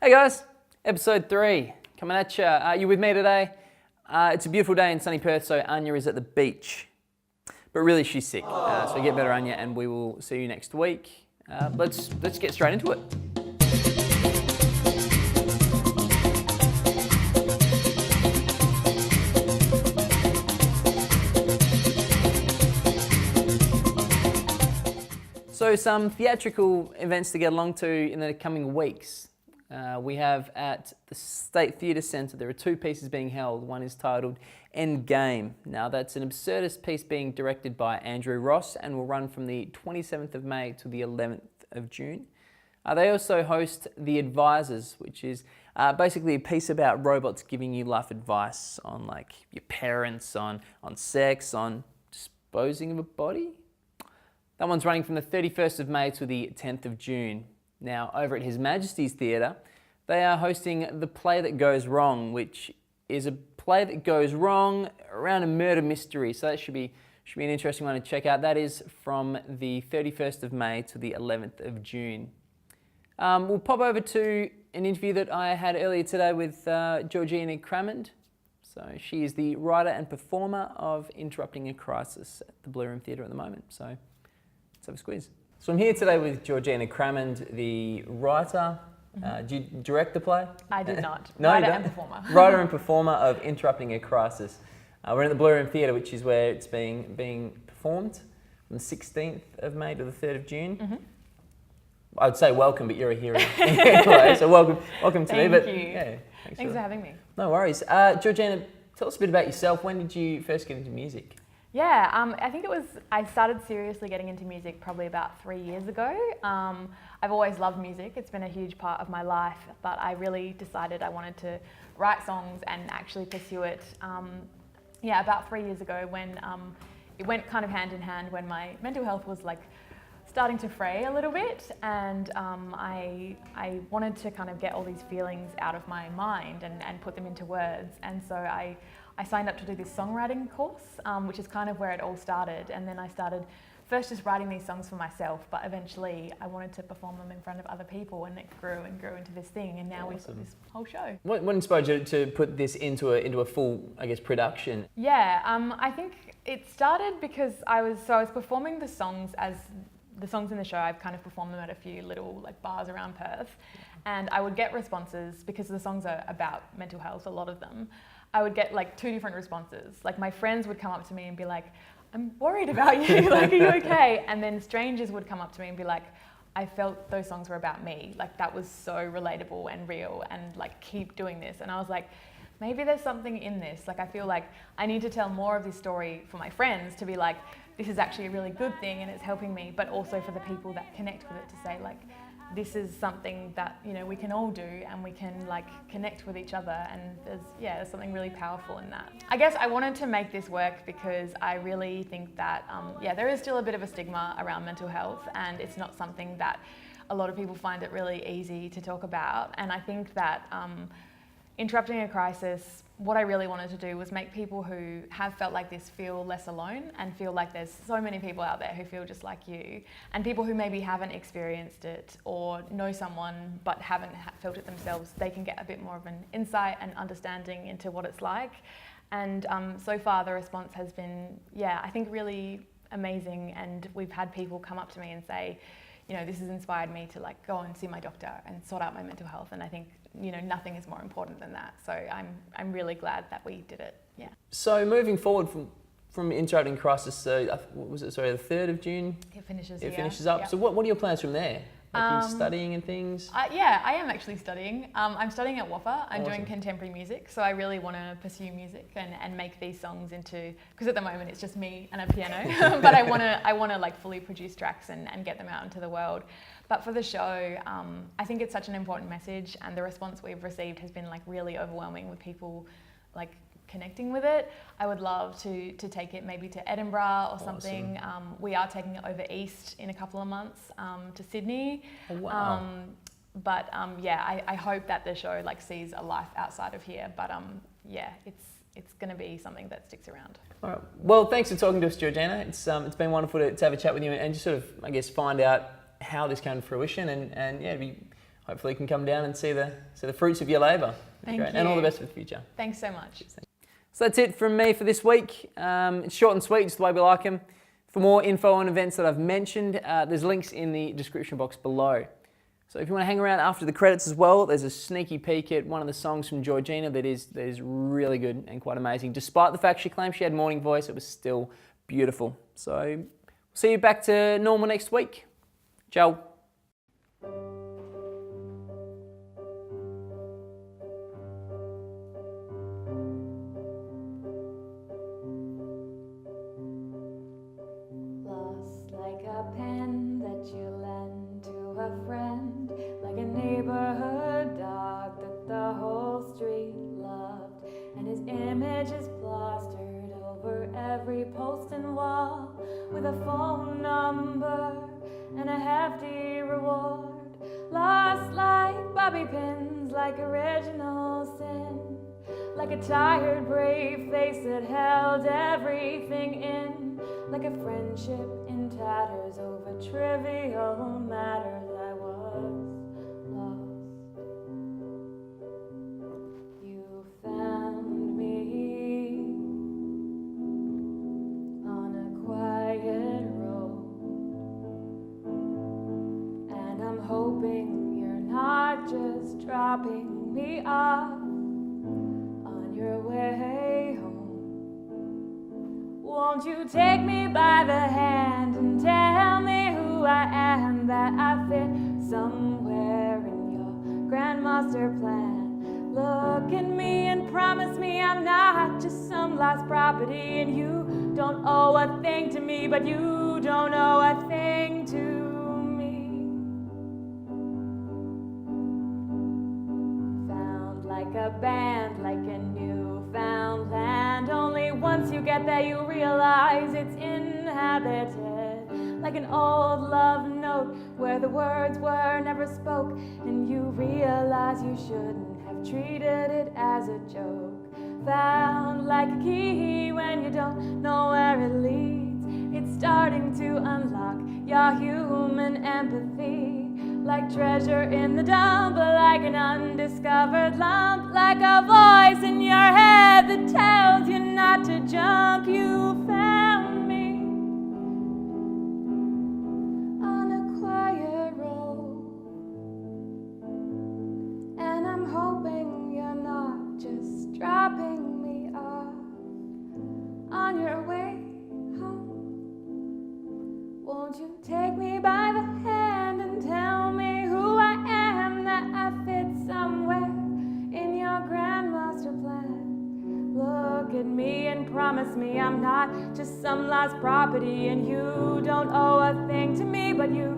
Hey guys, episode 3 coming at you. Are you with me today? It's a beautiful day in sunny Perth, so Anya is at the beach. But really she's sick, so get better Anya and we will see you next week. Let's get straight into it. So some theatrical events to get along to in the coming weeks. We have at the State Theatre Centre, there are 2 pieces being held. One is titled Endgame. Now that's an absurdist piece being directed by Andrew Ross and will run from the 27th of May to the 11th of June. They also host The Advisors, which is basically a piece about robots giving you life advice on like your parents, on sex, on disposing of a body. That one's running from the 31st of May to the 10th of June. Now, over at His Majesty's Theatre, they are hosting The Play That Goes Wrong, which is a play that goes wrong around a murder mystery. So that should be an interesting one to check out. That is from the 31st of May to the 11th of June. We'll pop over to an interview that I had earlier today with Georgina Cramond. So she is the writer and performer of Interrupting a Crisis at the Blue Room Theatre at the moment. So let's have a squeeze. So I'm here today with Georgina Cramond, the writer. Do you direct the play? I did not. No, writer and performer. Writer and performer of Interrupting a Crisis. We're in the Blue Room Theatre, which is where it's being performed from the 16th of May to the 3rd of June. Mm-hmm. I'd say welcome, but you're a hero anyway, so welcome to me. Thank you. Yeah, Thanks for having me. No worries. Georgina, tell us a bit about yourself. When did you first get into music? Yeah, I think I started seriously getting into music probably about 3 years ago. I've always loved music. It's been a huge part of my life, but I really decided I wanted to write songs and actually pursue it. About 3 years ago when it went kind of hand in hand when my mental health was like starting to fray a little bit, and I wanted to kind of get all these feelings out of my mind and put them into words. And so I signed up to do this songwriting course, which is kind of where it all started. And then I started first just writing these songs for myself, but eventually I wanted to perform them in front of other people, and it grew and grew into this thing. And now We've got this whole show. What inspired you to put this into a full, I guess, production? Yeah, I think it started because I was performing the songs in the show. I've kind of performed them at a few little like bars around Perth, and I would get responses because the songs are about mental health, a lot of them. I would get like 2 different responses. Like my friends would come up to me and be like, I'm worried about you, like, are you okay? And then strangers would come up to me and be like, I felt those songs were about me. Like that was so relatable and real, and like keep doing this. And I was like, maybe there's something in this. Like I feel like I need to tell more of this story for my friends to be like, this is actually a really good thing and it's helping me, but also for the people that connect with it to say like, this is something that, you know, we can all do and we can like connect with each other, and there's something really powerful in that. I guess I wanted to make this work because I really think that, there is still a bit of a stigma around mental health, and it's not something that a lot of people find it really easy to talk about. And I think that Interrupting a Crisis, what I really wanted to do was make people who have felt like this feel less alone, and feel like there's so many people out there who feel just like you, and people who maybe haven't experienced it or know someone but haven't felt it themselves, they can get a bit more of an insight and understanding into what it's like. And so far the response has been, I think really amazing, and we've had people come up to me and say, you know, this has inspired me to like go and see my doctor and sort out my mental health. And I think, you know, nothing is more important than that. So I'm really glad that we did it. Yeah. So moving forward from Interrupting Crisis, the 3rd of June? It finishes. It finishes up. Yep. So what are your plans from there? Like studying and things? I am actually studying. I'm studying at WAFA. I'm doing contemporary music, so I really want to pursue music and make these songs into, because at the moment it's just me and a piano, but I want to like fully produce tracks and get them out into the world. But for the show, I think it's such an important message, and the response we've received has been like really overwhelming, with people like connecting with it. I would love to take it maybe to Edinburgh or something. We are taking it over east in a couple of months to Sydney. Oh, wow. I hope that the show like sees a life outside of here. But it's going to be something that sticks around. All right. Well, thanks for talking to us, Georgina. It's been wonderful to have a chat with you and just sort of, I guess, find out how this came to fruition, and hopefully you can come down and see the fruits of your labour. Thank Great. you. And all the best for the future. Thanks so much. So that's it from me for this week. It's short and sweet, just the way we like them. For more info on events that I've mentioned, there's links in the description box below. So if you want to hang around after the credits as well, there's a sneaky peek at one of the songs from Georgina that is really good and quite amazing. Despite the fact she claimed she had morning voice, it was still beautiful. So see you back to normal next week. Ciao. Lost like a pen that you lend to a friend, like a neighborhood dog that the whole street loved, and his image is plastered over every post and wall with a phone number and a hefty reward. Lost like bobby pins, like original sin, like a tired brave face that held everything in, like a friendship in tatters over trivial matters. I was lost. You found me on a quiet road, and I'm hoping you're not just dropping me off on your way home. Won't you take me by the hand and tell me who I am, that I fit somewhere in your grand master plan? Look at me and promise me I'm not just some lost property, and you don't owe a thing to me, but you don't owe a thing to me. Found like a band, like a newfound land. Only once you get there you realize it's inhabited, like an old love note where the words were never spoke, and you realize you shouldn't have treated it as a joke. Found like a key when you don't know where it leads. It's starting to unlock your human empathy, like treasure in the dump, like an undiscovered lump, like a voice in your head that tells you not to jump. You found me on a quiet road, and I'm hoping you're not just dropping me off on your way home. Won't you take me by the hand and tell me who I am, that I fit somewhere in your grand master plan? Look at me and promise me I'm not just some lost property, and you don't owe a thing to me, but you